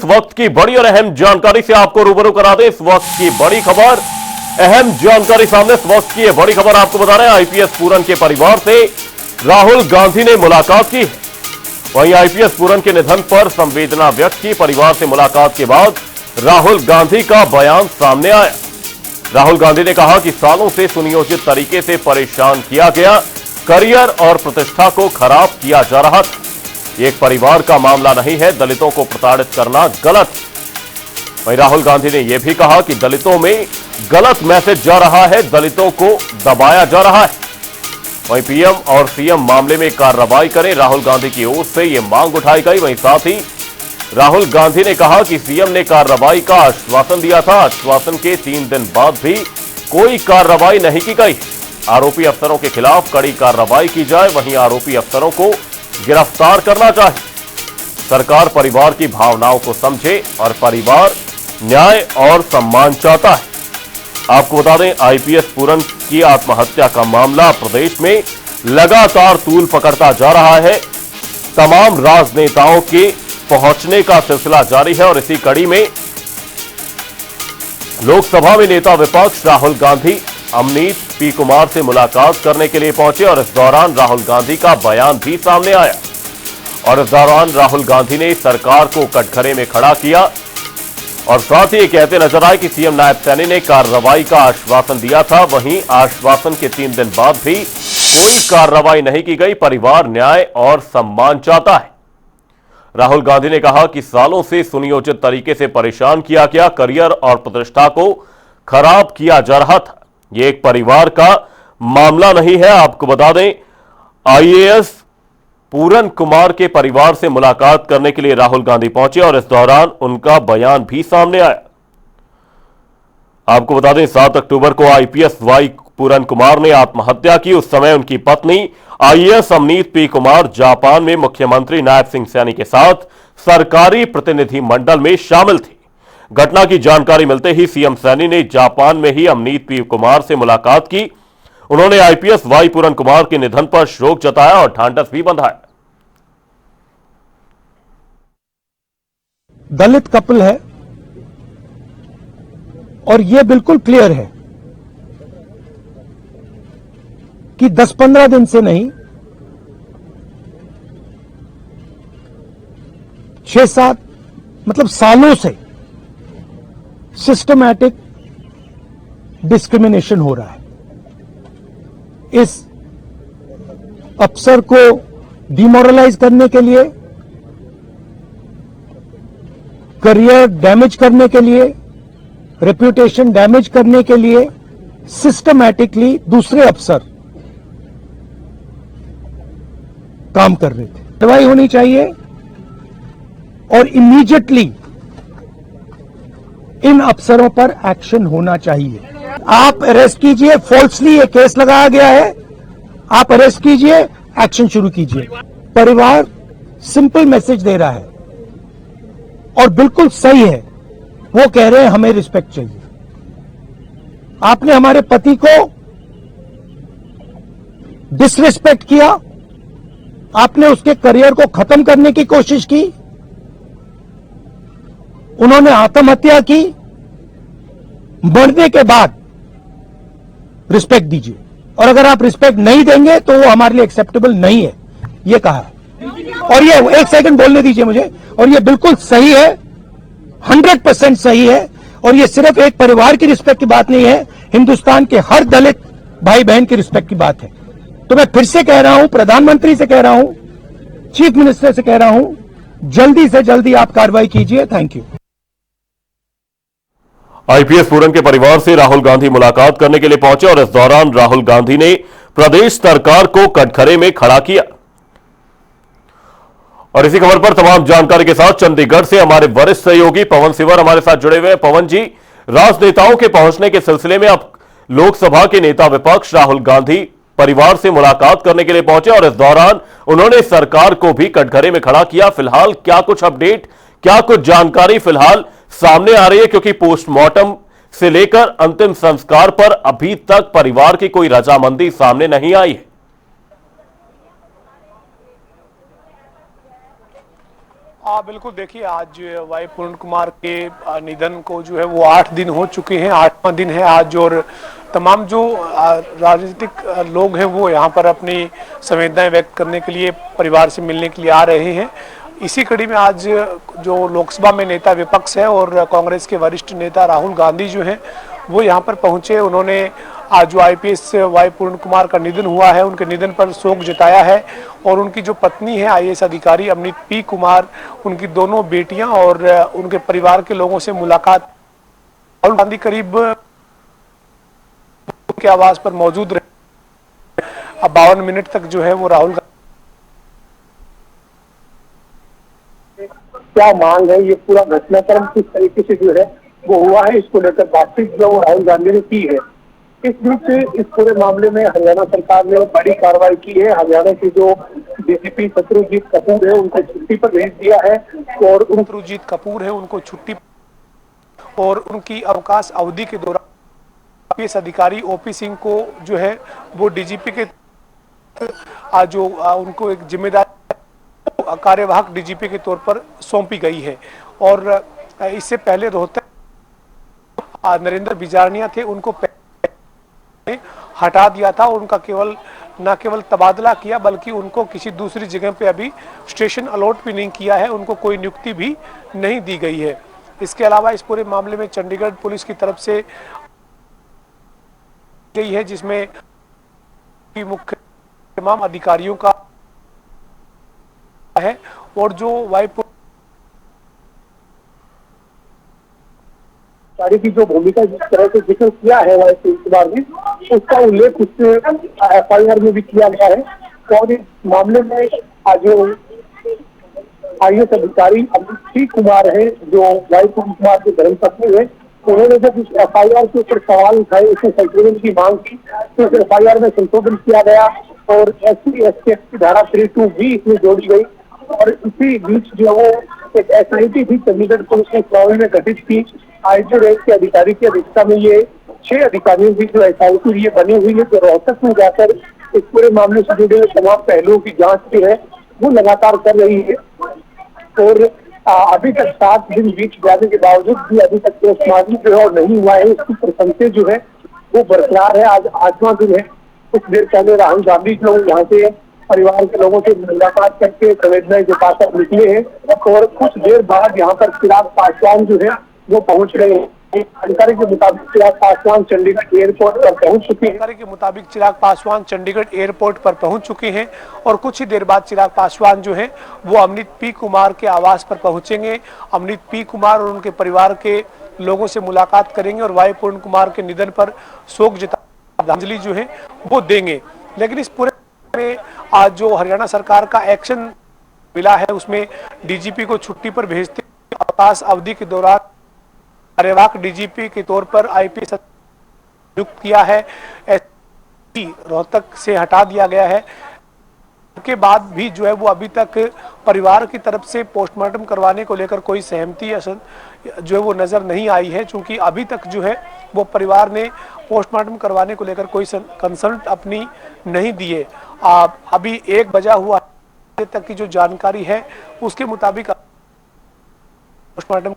इस वक्त की बड़ी और अहम जानकारी से आपको रूबरू करा दें। इस वक्त की बड़ी खबर, अहम जानकारी सामने। इस वक्त की यह बड़ी खबर आपको बता रहे हैं, आईपीएस पूरन के परिवार से राहुल गांधी ने मुलाकात की। वहीं आईपीएस पूरन के निधन पर संवेदना व्यक्त की। परिवार से मुलाकात के बाद राहुल गांधी का बयान सामने आया। राहुल गांधी ने कहा कि सालों से सुनियोजित तरीके से परेशान किया गया, करियर और प्रतिष्ठा को खराब किया जा रहा था। एक परिवार का मामला नहीं है, दलितों को प्रताड़ित करना गलत। वहीं राहुल गांधी ने यह भी कहा कि दलितों में गलत मैसेज जा रहा है, दलितों को दबाया जा रहा है। वहीं पीएम और सीएम मामले में कार्रवाई करें, राहुल गांधी की ओर से यह मांग उठाई गई। वहीं साथ ही राहुल गांधी ने कहा कि सीएम ने कार्रवाई का आश्वासन दिया था, आश्वासन के 3 दिन बाद भी कोई कार्रवाई नहीं की गई। आरोपी अफसरों के खिलाफ कड़ी कार्रवाई की जाए, वहीं आरोपी अफसरों को गिरफ्तार करना चाहिए। सरकार परिवार की भावनाओं को समझे और परिवार न्याय और सम्मान चाहता है। आपको बता दें, आईपीएस पूरन की आत्महत्या का मामला प्रदेश में लगातार तूल पकड़ता जा रहा है। तमाम राजनेताओं के पहुंचने का सिलसिला जारी है और इसी कड़ी में लोकसभा में नेता विपक्ष राहुल गांधी अमनीत पी कुमार से मुलाकात करने के लिए पहुंचे और इस दौरान राहुल गांधी का बयान भी सामने आया। और इस दौरान राहुल गांधी ने सरकार को कटघरे में खड़ा किया और साथ ही ये कहते नजर आए कि सीएम नायब सैनी ने कार्रवाई का आश्वासन दिया था, वहीं आश्वासन के 3 दिन बाद भी कोई कार्रवाई नहीं की गई। परिवार न्याय और सम्मान चाहता है। राहुल गांधी ने कहा कि सालों से सुनियोजित तरीके से परेशान किया गया, करियर और प्रतिष्ठा को खराब किया जा रहा था। यह एक परिवार का मामला नहीं है। आपको बता दें, आईएएस पूरन कुमार के परिवार से मुलाकात करने के लिए राहुल गांधी पहुंचे और इस दौरान उनका बयान भी सामने आया। आपको बता दें, 7 अक्टूबर को आईपीएस वाई पूरन कुमार ने आत्महत्या की। उस समय उनकी पत्नी IAS Amneet P Kumar Japan में मुख्यमंत्री नायब सिंह सैनी के साथ सरकारी प्रतिनिधि मंडल में शामिल थी। घटना की जानकारी मिलते ही सीएम सैनी ने जापान में ही अमनीत पी कुमार से मुलाकात की। उन्होंने आईपीएस वाई पूरन कुमार के निधन पर शोक जताया और ढांढस भी बंधाया। दलित कपल है और यह बिल्कुल क्लियर है कि 10-15 दिन से नहीं, 6-7 मतलब सालों से सिस्टमैटिक डिस्क्रिमिनेशन हो रहा है। इस अफसर को डिमोरलाइज करने के लिए, करियर डैमेज करने के लिए, रेप्यूटेशन डैमेज करने के लिए सिस्टमैटिकली दूसरे अफसर काम कर रहे थे। कार्रवाई होनी चाहिए और इमीडिएटली इन अफसरों पर एक्शन होना चाहिए। आप अरेस्ट कीजिए, फॉल्सली ये केस लगाया गया है, आप अरेस्ट कीजिए, एक्शन शुरू कीजिए। परिवार सिंपल मैसेज दे रहा है और बिल्कुल सही है। वो कह रहे हैं हमें रिस्पेक्ट चाहिए। आपने हमारे पति को डिसरिस्पेक्ट किया, आपने उसके करियर को खत्म करने की कोशिश की, उन्होंने आत्महत्या की। मरने के बाद रिस्पेक्ट दीजिए और अगर आप रिस्पेक्ट नहीं देंगे तो वो हमारे लिए एक्सेप्टेबल नहीं है, ये कहा है। और ये 1 सेकंड बोलने दीजिए मुझे। और ये बिल्कुल सही है, 100% सही है। और ये सिर्फ एक परिवार की रिस्पेक्ट की बात नहीं है, हिंदुस्तान के हर दलित भाई बहन की रिस्पेक्ट की बात है। तो मैं फिर से कह रहा हूं, प्रधानमंत्री से कह रहा हूं, चीफ मिनिस्टर से कह रहा हूं, जल्दी से जल्दी आप कार्रवाई कीजिए। Thank you. आईपीएस पूरन के परिवार से राहुल गांधी मुलाकात करने के लिए पहुंचे और इस दौरान राहुल गांधी ने प्रदेश सरकार को कटघरे में खड़ा किया। और इसी खबर पर तमाम जानकारी के साथ चंडीगढ़ से हमारे वरिष्ठ सहयोगी पवन सिवर हमारे साथ जुड़े हुए हैं। पवन जी, राजनेताओं के पहुंचने के सिलसिले में अब लोकसभा के नेता विपक्ष राहुल गांधी परिवार से मुलाकात करने के लिए पहुंचे और इस दौरान उन्होंने सरकार को भी कटघरे में खड़ा किया। फिलहाल क्या कुछ अपडेट, क्या कुछ जानकारी फिलहाल सामने आ रही है, क्योंकि पोस्टमार्टम से लेकर अंतिम संस्कार पर अभी तक परिवार की कोई रजामंदी सामने नहीं आई है। हाँ बिल्कुल, देखिए आज वाई पूर्ण कुमार के निधन को जो है वो 8 दिन हो चुके हैं, 8वां दिन है आज। और तमाम जो राजनीतिक लोग हैं वो यहाँ पर अपनी संवेदनाएं व्यक्त करने के लिए, परिवार से मिलने के लिए आ रहे हैं। इसी कड़ी में आज जो लोकसभा में नेता विपक्ष है और कांग्रेस के वरिष्ठ नेता राहुल गांधी जो हैं वो यहाँ पर पहुंचे। उन्होंने आज जो आईपीएस वाई पूर्ण कुमार का निधन हुआ है उनके निधन पर शोक जताया है। और उनकी जो पत्नी है आईएएस अधिकारी अमनीत पी कुमार, उनकी दोनों बेटियां और उनके परिवार के लोगों से मुलाकात। राहुल गांधी करीब उनके आवास पर मौजूद रहे। अब 52 मिनट तक जो है वो राहुल गांधी क्या मांग है, ये पूरा घटनाक्रम किस तरीके से जो है वो हुआ है, इसको लेकर बातचीत जो राहुल गांधी ने की है। इस बीच इस पूरे मामले में हरियाणा सरकार ने बड़ी कार्रवाई की है। हरियाणा के जो डीजीपी शत्रुजीत कपूर है उनको छुट्टी पर भेज दिया है और शत्रुजीत कपूर है उनको छुट्टी और उनकी अवकाश अवधि के दौरान आईपीएस अधिकारी ओपी सिंह को जो है वो डीजीपी के जो उनको एक जिम्मेदारी कार्यवाहक डीजीपी के तौर पर सौंपी गई है। और इससे पहले रोहतक नरेंद्र बिजारनिया थे, उनको हटा दिया था। उनका न केवल तबादला किया बल्कि उनको किसी दूसरी जगह पे अभी स्टेशन अलॉट भी नहीं किया है, उनको कोई नियुक्ति भी नहीं दी गई है। इसके अलावा इस पूरे मामले में चंडीगढ़ पुलिस की तरफ से गई है जिसमें मुख्य तमाम अधिकारियों का है। और जो वाई सारी की जो भूमिका जिस तरह से जिक्र किया है वाई पूर्ण कुमार ने, उसका उल्लेख उस एफआईआर में भी किया गया है। और इस मामले में जो आईएएस अधिकारी अमित पी कुमार है जो वाई पूर्ण कुमार के धर्मपत्नी है, उन्होंने जब इस एफआईआर के ऊपर सवाल उठाए, उसमें संशोधन की मांग की, तो इस एफआईआर में संशोधन किया गया और SC/ST की धारा 3(2) भी इसमें जोड़ी गई। और इसी बीच जो वो एक SIT भी चंडीगढ़ पुलिस ने मामले में गठित की। आईजी रैंक के अधिकारी की अध्यक्षता में ये 6 अधिकारियों की जो SIT ये बनी हुई है, जो रोहतक में जाकर इस पूरे मामले से जुड़े तमाम पहलुओं की जांच जो है वो लगातार कर रही है। और अभी तक 7 दिन बीत जाने के बावजूद भी अभी तक पोस्टमार्टम जो है और नहीं हुआ है, इसकी प्रशंसा जो है वो बरकरार है। आज 8वां दिन है। कुछ देर पहले राहुल गांधी जो यहाँ से परिवार के लोगों से मुलाकात करके संवेदनाएं जताकर निकले हैं और कुछ देर बाद यहाँ पर चिराग पासवान जो है वो पहुंच रहे हैं। जानकारी के मुताबिक चिराग पासवान चंडीगढ़ एयरपोर्ट पर पहुंच चुके हैं। जानकारी के मुताबिक चिराग पासवान चंडीगढ़ एयरपोर्ट पर पहुंच चुके हैं और कुछ ही देर बाद चिराग पासवान जो हैं वो अमनीत पी कुमार के आवास पर पहुंचेंगे। अमनीत पी कुमार और उनके परिवार के लोगों से मुलाकात करेंगे और वाई पूर्ण कुमार के निधन पर शोक श्रद्धांजलि जो है वो देंगे। लेकिन इस पूरे में आज जो हरियाणा सरकार का एक्शन मिला है उसमें डीजीपी को छुट्टी पर भेजते अवकाश अवधि के दौरान कार्यवाहक डीजीपी के तौर पर आईपीएस नियुक्त किया है। एसपी रोहतक से हटा दिया गया है। के बाद भी जो है वो अभी तक परिवार की तरफ से पोस्टमार्टम करवाने को लेकर कोई सहमति जो है वो नजर नहीं आई है, क्योंकि अभी तक जो है वो परिवार ने पोस्टमार्टम करवाने को लेकर कोई कंसल्ट अपनी नहीं दी है। अभी 1 बजा हुआ तक की जो जानकारी है उसके मुताबिक पोस्टमार्टम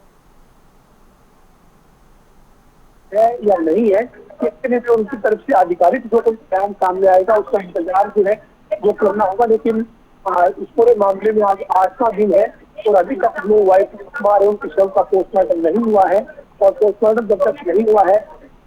है या नहीं है, इसके जो उनकी तरफ से आधिकारिक जो कोई बयान सामने आएगा उसका इंतजार जो है वो करना होगा। लेकिन इस पूरे मामले में आज 8वां दिन है और अभी तक जो वाई पूर्ण कुमार है उनके शव का पोस्टमार्टम नहीं हुआ है। और पोस्टमार्टम जब तक नहीं हुआ है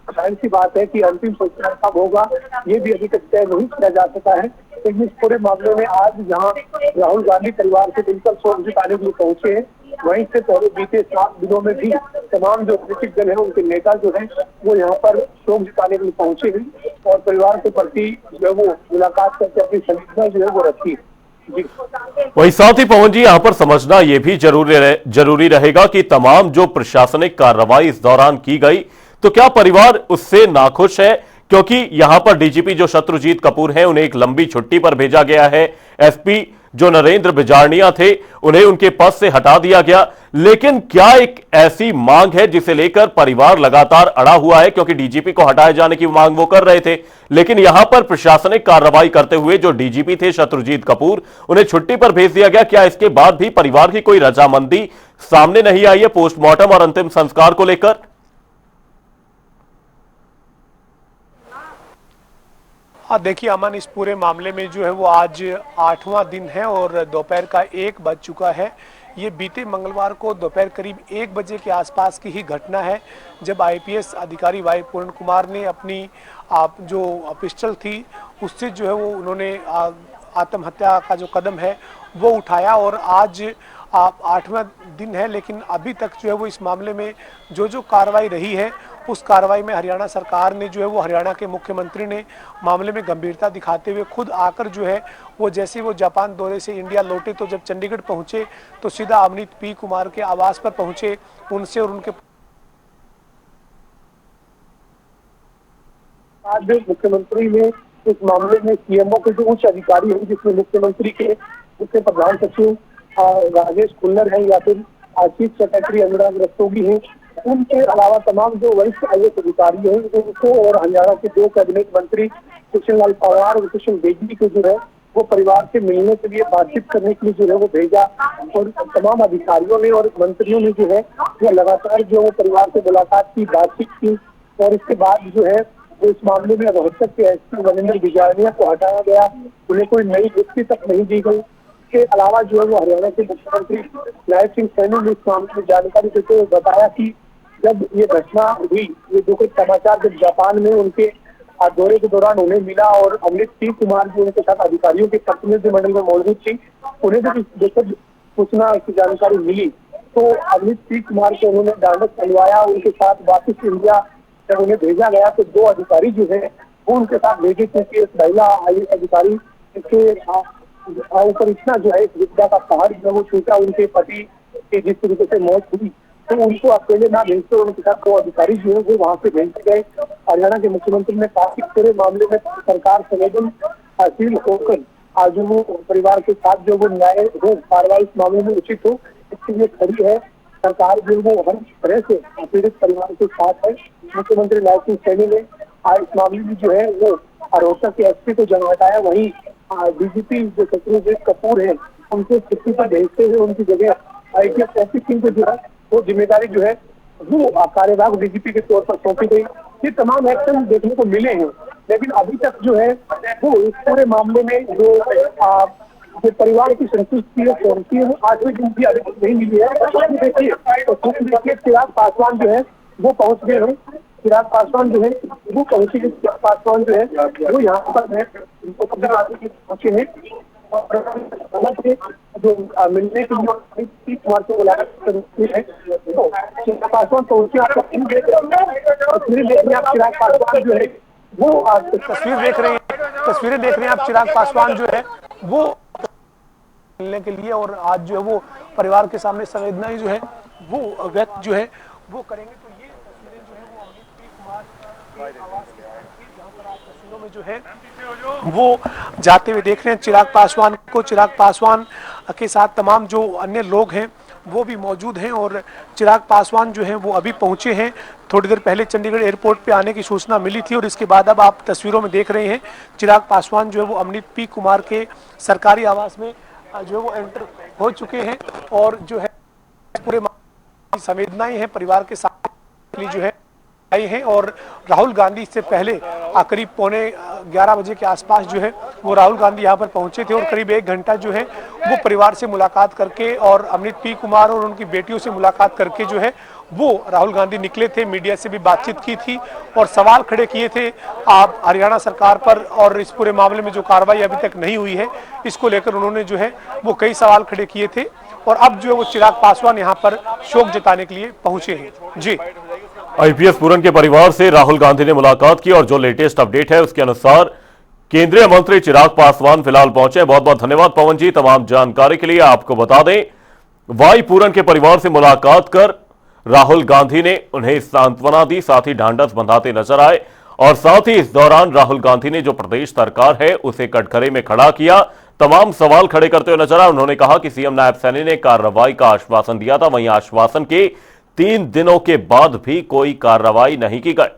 जाहिर सी बात है कि अंतिम संस्कार कब होगा ये भी अभी तक तय नहीं किया जा सका है। लेकिन इस पूरे मामले में आज यहाँ राहुल गांधी परिवार से मिलकर शोक जताने के लिए पहुंचे हैं, वहीं से पहले बीते 7 दिनों में भी तमाम जो राजनीतिक दल है उनके नेता जो है वो यहाँ पर शोक जताने के लिए पहुंचे हैं और परिवार के प्रति जो है वो मुलाकात करके अपनी संवेदना जो है वो रखी है। वही साथ ही पवन जी यहां पर समझना यह भी जरूरी रहेगा कि तमाम जो प्रशासनिक कार्रवाई इस दौरान की गई तो क्या परिवार उससे नाखुश है, क्योंकि यहां पर डीजीपी जो शत्रुजीत कपूर हैं उन्हें एक लंबी छुट्टी पर भेजा गया है। एसपी जो नरेंद्र बिजारनिया थे उन्हें उनके पद से हटा दिया गया। लेकिन क्या एक ऐसी मांग है जिसे लेकर परिवार लगातार अड़ा हुआ है, क्योंकि डीजीपी को हटाए जाने की मांग वो कर रहे थे, लेकिन यहां पर प्रशासनिक कार्रवाई करते हुए जो डीजीपी थे शत्रुजीत कपूर, उन्हें छुट्टी पर भेज दिया गया। क्या इसके बाद भी परिवार की कोई रजामंदी सामने नहीं आई है पोस्टमार्टम और अंतिम संस्कार को लेकर? हाँ देखिए अमन, इस पूरे मामले में जो है वो आज 8वां दिन है और दोपहर का 1 बज चुका है। ये बीते मंगलवार को दोपहर करीब 1 बजे के आसपास की ही घटना है, जब आईपीएस अधिकारी वाई पूर्ण कुमार ने अपनी जो पिस्टल थी उससे जो है वो उन्होंने आत्महत्या का जो कदम है वो उठाया। और आज 8वां दिन है, लेकिन अभी तक जो है वो इस मामले में जो कार्रवाई रही है उस कार्रवाई में हरियाणा सरकार ने जो है वो हरियाणा के मुख्यमंत्री ने मामले में गंभीरता दिखाते हुए खुद आकर जो है वो जैसे वो जापान दौरे से इंडिया लौटे तो जब चंडीगढ़ पहुंचे तो सीधा अमनीत पी कुमार के आवास पर पहुंचे, उनसे और उनके आज मुख्यमंत्री ने इस मामले में सीएमओ के जो उच्च अधिकारी हैं, जिसमें मुख्यमंत्री के मुख्य प्रधान सचिव राजेश खुल्लर है या फिर चीफ सेक्रेटरी अनुराग रस्तोगी हैं, उनके अलावा तमाम जो वरिष्ठ आईएएस अधिकारी हैं उनको और हरियाणा के 2 कैबिनेट मंत्री कृष्ण लाल पंवार और कृष्ण बेदी को जो है वो परिवार से मिलने के लिए बातचीत करने के लिए जो है वो भेजा। और तमाम अधिकारियों ने और मंत्रियों ने जो है वो लगातार जो वो परिवार से मुलाकात की, बातचीत की और इसके बाद जो है वो इस मामले में रोहतक के एसपी नरेंद्र बिजारनिया को हटाया गया, उन्हें कोई नई नियुक्ति तक नहीं दी गई। के अलावा जो है वो हरियाणा के मुख्यमंत्री नायब सिंह सैनी ने इस मामले में जानकारी देते हुए बताया कि जब ये घटना हुई, ये जो कुछ समाचार जब जापान में उनके दौरे के दौरान उन्हें मिला और अमृत पी कुमार जो उनके साथ अधिकारियों के प्रतिनिधिमंडल में मौजूद थी, उन्हें जब इस सूचना की जानकारी मिली तो अमृत पी कुमार को उन्होंने ढांढस बंधवाया। उनके साथ वापिस इंडिया जब उन्हें भेजा गया तो 2 अधिकारी जो है वो उनके साथ भेजे, क्योंकि महिला आईएएस अधिकारी इसके ऊपर इतना जो है विद्या का पहाड़ जो वो छूटा, उनके पति की जिस तरीके से मौत हुई तो उनको अकेले ना भेजते उनके साथ 2 अधिकारी जो है वो वहां से भेजे गए। हरियाणा के मुख्यमंत्री ने कहा कि पूरे मामले में सरकार संवेदनशील होकर आज वो परिवार के साथ जो वो न्याय हो, कार्रवाई इस मामले में उचित हो, इसके लिए खड़ी है। सरकार जो वो हर तरह से पीड़ित परिवार के साथ है। मुख्यमंत्री नायब सिंह सैनी ने आज इस मामले में जो है वो रोहतक के एसपी को जगह हटाया, वहीं डीजीपी जो शत्रुजीत कपूर है उनसे छुट्टी पर भेजते हुए उनकी जगह आईपीएस एसपी सिंह को जो है वो जिम्मेदारी जो है वो कार्यवाहक डीजीपी के तौर पर सौंपी गई। ये तमाम एक्शन देखने को मिले हैं, लेकिन अभी तक जो है वो इस पूरे मामले में जो परिवार की संतुष्टि है पहुंची है वो 8वें दिन भी अभी तक नहीं मिली है। देखिए चिराग पासवान जो है वो पहुंच गए हैं, चिराग पासवान जो है वो पहुंचे, चिराग पासवान जो है वो यहाँ पर है पहुंचे हैं जो मिलने के लिए कुमार से मुलाकात है तो चिराग पासवान पहुंचे। आप तस्वीरें देख रहे हैं, आप चिराग पासवान जो है वो तस्वीरें देख रहे हैं आप चिराग पासवान जो है वो मिलने के लिए और आज जो है वो परिवार के सामने संवेदनाएं जो है वो व्यक्त जो है वो करेंगे। तो ये तस्वीरें जो है वो अमनीत पी कुमार के आवास के जहाँ पर आप तस्वीरों में जो है वो जाते हुए देख रहे हैं चिराग पासवान को। चिराग पासवान के साथ तमाम जो अन्य लोग हैं वो भी मौजूद हैं और चिराग पासवान जो हैं वो अभी पहुंचे हैं। थोड़ी देर पहले चंडीगढ़ एयरपोर्ट पे आने की सूचना मिली थी और इसके बाद अब आप तस्वीरों में देख रहे हैं चिराग पासवान जो है वो अमनीत पी कुमार के सरकारी आवास में जो है वो एंटर हो चुके हैं और जो है पूरे संवेदनाएं हैं परिवार के साथ जो है आई हैं। और राहुल गांधी से पहले करीब 11:15 बजे के आसपास जो है वो राहुल गांधी यहाँ पर पहुंचे थे और करीब 1 घंटा जो है वो परिवार से मुलाकात करके और अमनीत पी कुमार और उनकी बेटियों से मुलाकात करके जो है वो राहुल गांधी निकले थे। मीडिया से भी बातचीत की थी और सवाल खड़े किए थे आप हरियाणा सरकार पर और इस पूरे मामले में जो कार्रवाई अभी तक नहीं हुई है इसको लेकर उन्होंने जो है वो कई सवाल खड़े किए थे और अब जो है वो चिराग पासवान यहाँ पर शोक जताने के लिए पहुंचे हैं। जी, आईपीएस पूरन के परिवार से राहुल गांधी ने मुलाकात की और जो लेटेस्ट अपडेट है उसके अनुसार केंद्रीय मंत्री चिराग पासवान फिलहाल पहुंचे। बहुत बहुत धन्यवाद पवन जी तमाम जानकारी के लिए। आपको बता दें वाई पूरन के परिवार से मुलाकात कर राहुल गांधी ने उन्हें सांत्वना दी, साथ ही ढांढस बंधाते नजर आए और साथ ही इस दौरान राहुल गांधी ने जो प्रदेश सरकार है उसे कटघरे में खड़ा किया तमाम सवाल खड़े करते हुए नजर आए। उन्होंने कहा कि सीएम नायब सैनी ने कार्रवाई का आश्वासन दिया था, वहीं आश्वासन के 3 दिनों के बाद भी कोई कार्रवाई नहीं की गई।